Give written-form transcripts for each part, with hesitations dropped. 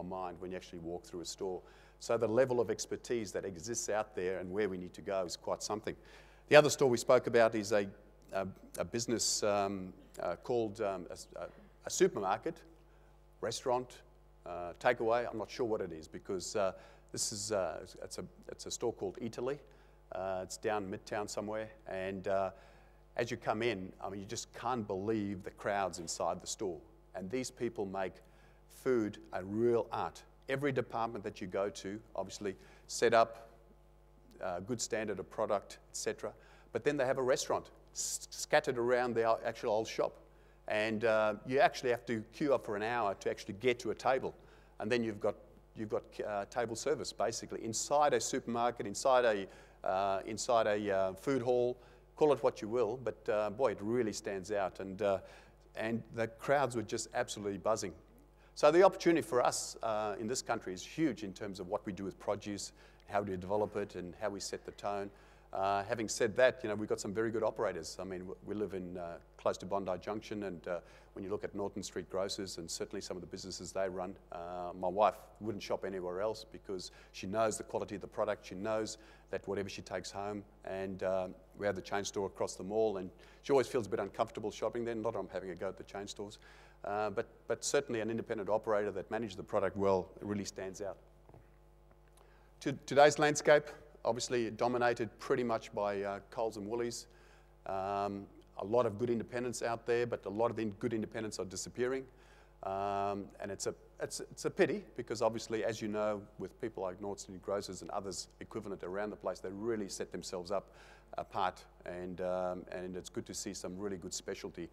mind when you actually walk through a store. So the level of expertise that exists out there and where we need to go is quite something. The other store we spoke about is a business called a supermarket, restaurant, takeaway. I'm not sure what it is because this is it's a store called Italy. It's down Midtown somewhere, and as you come in, I mean, you just can't believe the crowds inside the store. And these people make food a real art. Every department that you go to, obviously, set up good standard of product, etc. But then they have a restaurant scattered around the actual old shop. And you actually have to queue up for an hour to actually get to a table. And then you've got table service, basically, inside a supermarket, inside a food hall, call it what you will, but boy, it really stands out. And the crowds were just absolutely buzzing. So the opportunity for us in this country is huge in terms of what we do with produce, how we develop it, and how we set the tone. Having said that, you know, we've got some very good operators. I mean, we live in close to Bondi Junction, and when you look at Norton Street Grocers and certainly some of the businesses they run, my wife wouldn't shop anywhere else because she knows the quality of the product. She knows that whatever she takes home, and we have the chain store across the mall, and she always feels a bit uncomfortable shopping there. Not that I'm having a go at the chain stores, but certainly an independent operator that manages the product well really stands out. Today's landscape, obviously dominated pretty much by Coles and Woolies. A lot of good independents out there, but a lot of the good independents are disappearing. And it's a pity because obviously, as you know, with people like Norton Street Grocers and others equivalent around the place, they really set themselves up apart. And it's good to see some really good specialty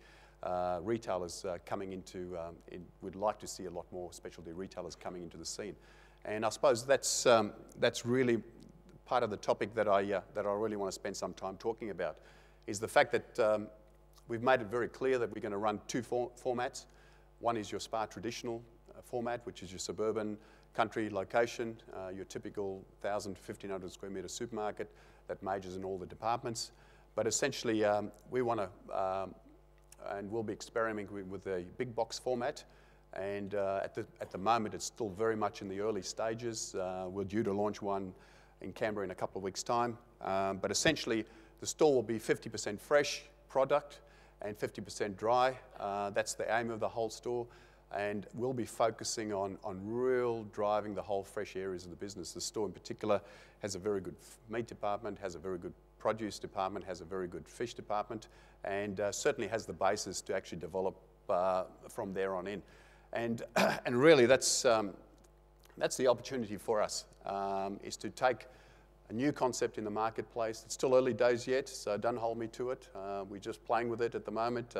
retailers coming into, we'd like to see a lot more specialty retailers coming into the scene. And I suppose that's really part of the topic that I really want to spend some time talking about, is the fact that we've made it very clear that we're going to run two formats. One is your SPAR traditional format, which is your suburban country location, your typical 1,000 to 1,500 square metre supermarket that majors in all the departments. But essentially, we want to, and we'll be experimenting with a big box format. And at the moment, it's still very much in the early stages. We're due to launch one in Canberra in a couple of weeks' time. But essentially, the store will be 50% fresh product and 50% dry. That's the aim of the whole store. And we'll be focusing on real driving the whole fresh areas of the business. The store in particular has a very good meat department, has a very good produce department, has a very good fish department, and certainly has the basis to actually develop from there on in. And really, that's the opportunity for us, is to take a new concept in the marketplace. It's still early days yet, so don't hold me to it. We're just playing with it at the moment.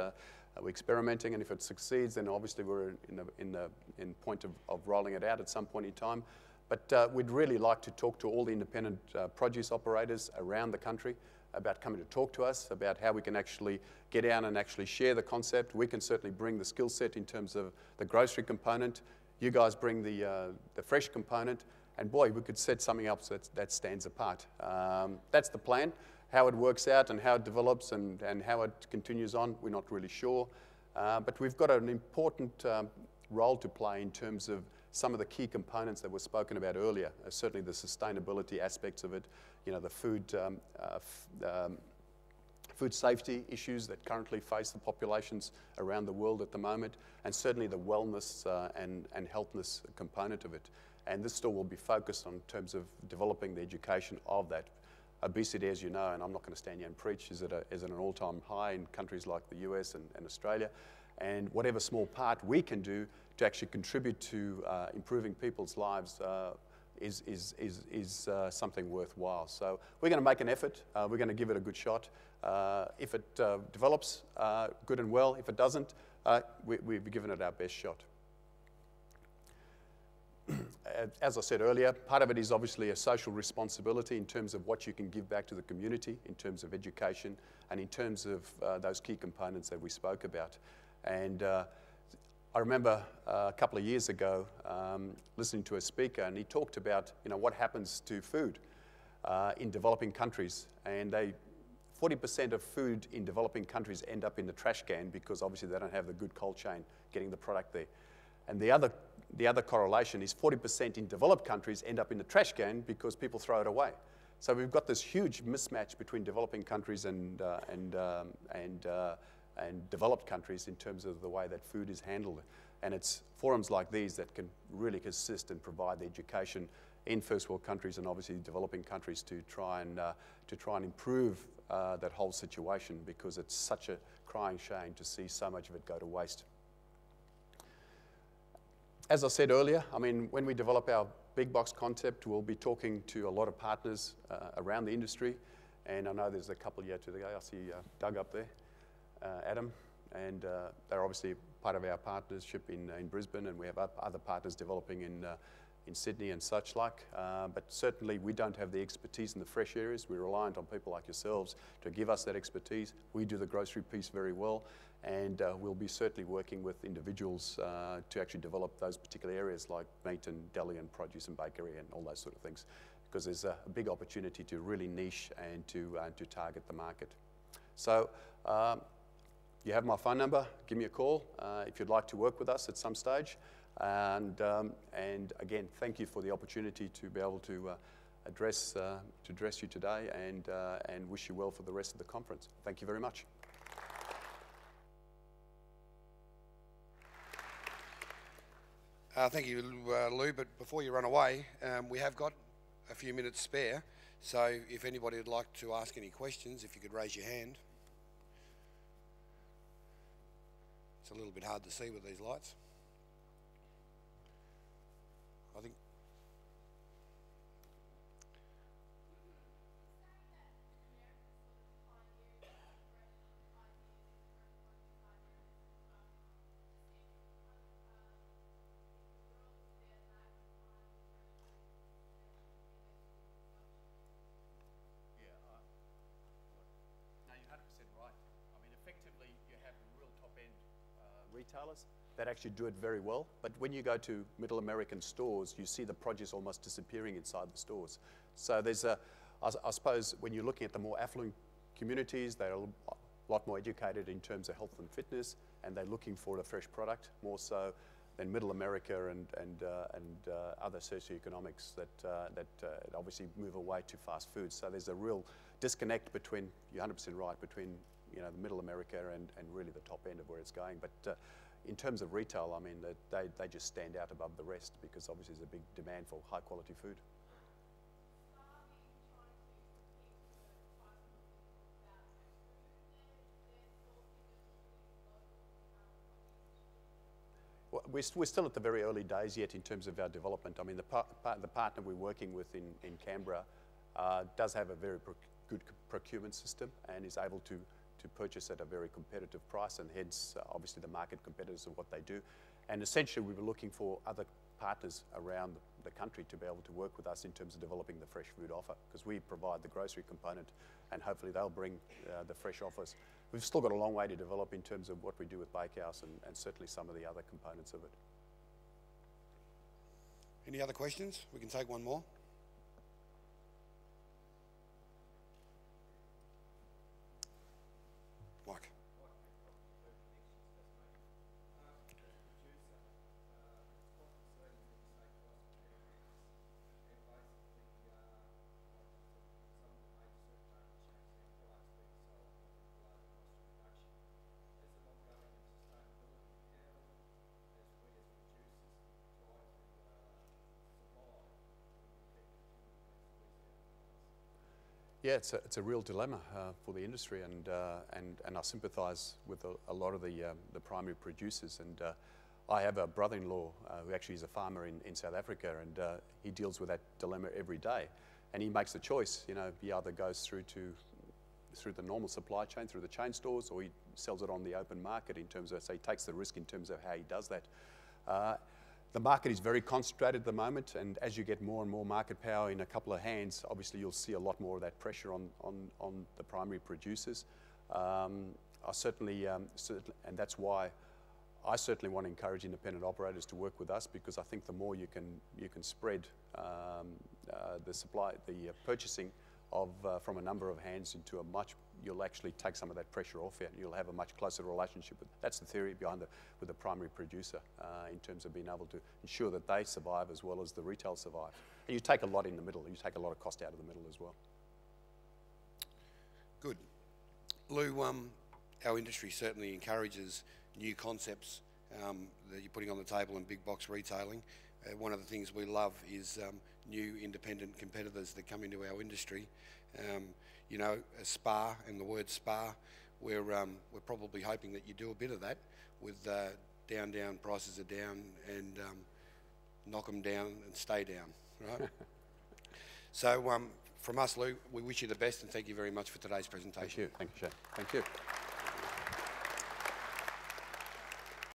We're experimenting, and if it succeeds, then obviously we're in point of rolling it out at some point in time. But we'd really like to talk to all the independent produce operators around the country about coming to talk to us, about how we can actually get down and actually share the concept. We can certainly bring the skill set in terms of the grocery component. You guys bring the fresh component, and boy, we could set something up that stands apart. That's the plan. How it works out and how it develops and how it continues on, we're not really sure. But we've got an important role to play in terms of some of the key components that were spoken about earlier. Certainly the sustainability aspects of it, you know, the food safety issues that currently face the populations around the world at the moment, and certainly the wellness and healthness component of it. And this store will be focused on terms of developing the education of that. Obesity, as you know, and I'm not going to stand here and preach, is at an all-time high in countries like the US and Australia. And whatever small part we can do to actually contribute to improving people's lives is something worthwhile. So we're going to make an effort. We're going to give it a good shot. If it develops, good and well. If it doesn't, we've given it our best shot. As I said earlier, part of it is obviously a social responsibility in terms of what you can give back to the community, in terms of education, and in terms of those key components that we spoke about. And I remember a couple of years ago listening to a speaker, and he talked about, you know, what happens to food in developing countries. And 40% of food in developing countries end up in the trash can because obviously they don't have the good cold chain getting the product there. And the other the other correlation is 40% in developed countries end up in the trash can because people throw it away. So we've got this huge mismatch between developing countries and developed countries in terms of the way that food is handled. And it's forums like these that can really assist and provide the education in first world countries and obviously developing countries to try and improve that whole situation, because it's such a crying shame to see so much of it go to waste. As I said earlier, I mean, when we develop our big box concept, we'll be talking to a lot of partners around the industry. And I know there's a couple here today. I see Doug up there, Adam, and they're obviously part of our partnership in Brisbane, and we have other partners developing in Sydney and such like. But certainly we don't have the expertise in the fresh areas. We're reliant on people like yourselves to give us that expertise. We do the grocery piece very well. And we'll be certainly working with individuals to actually develop those particular areas like meat and deli and produce and bakery and all those sort of things, because there's a big opportunity to really niche and to target the market. So you have my phone number. Give me a call if you'd like to work with us at some stage. And again, thank you for the opportunity to be able to address you today, and wish you well for the rest of the conference. Thank you very much. Thank you, Lou, but before you run away, we have got a few minutes spare, so if anybody would like to ask any questions, if you could raise your hand. It's a little bit hard to see with these lights. I think... Retailers that actually do it very well, but when you go to Middle American stores, you see the produce almost disappearing inside the stores. So there's I suppose when you're looking at the more affluent communities, they're a lot more educated in terms of health and fitness, and they're looking for a fresh product more so than Middle America and other socioeconomics that obviously move away to fast food. So there's a real disconnect between, you're 100% right, between the Middle America and really the top end of where it's going. But in terms of retail, I mean, they just stand out above the rest, because obviously there's a big demand for high quality food. Well, we're still at the very early days yet in terms of our development. I mean, the partner we're working with in Canberra does have a very good procurement system and is able to purchase at a very competitive price, and hence obviously the market competitors of what they do. And essentially we were looking for other partners around the country to be able to work with us in terms of developing the fresh food offer, because we provide the grocery component and hopefully they'll bring the fresh offers. We've still got a long way to develop in terms of what we do with Bakehouse and certainly some of the other components of it. Any other questions? We can take one more. Mike. Yeah, it's a real dilemma for the industry, and I sympathise with a lot of the primary producers. And I have a brother-in-law who actually is a farmer in South Africa, and he deals with that dilemma every day. And he makes the choice. He either goes through the normal supply chain, through the chain stores, or he sells it on the open market in terms of, so he takes the risk in terms of how he does that. The market is very concentrated at the moment, and as you get more and more market power in a couple of hands, obviously you'll see a lot more of that pressure on the primary producers. I certainly, and that's why I certainly want to encourage independent operators to work with us, because I think the more you can spread the supply, the purchasing of from a number of hands into a much you'll actually take some of that pressure off it, and you'll have a much closer relationship. That's the theory behind with the primary producer in terms of being able to ensure that they survive as well as the retail survives. And you take a lot in the middle. You take a lot of cost out of the middle as well. Good. Lou, our industry certainly encourages new concepts that you're putting on the table in big box retailing. One of the things we love is new independent competitors that come into our industry. You know, a spa and the word spa, we're probably hoping that you do a bit of that with down, prices are down, and knock them down and stay down, right? So from us, Lou, we wish you the best and thank you very much for today's presentation. Thank you, Shane. Thank you.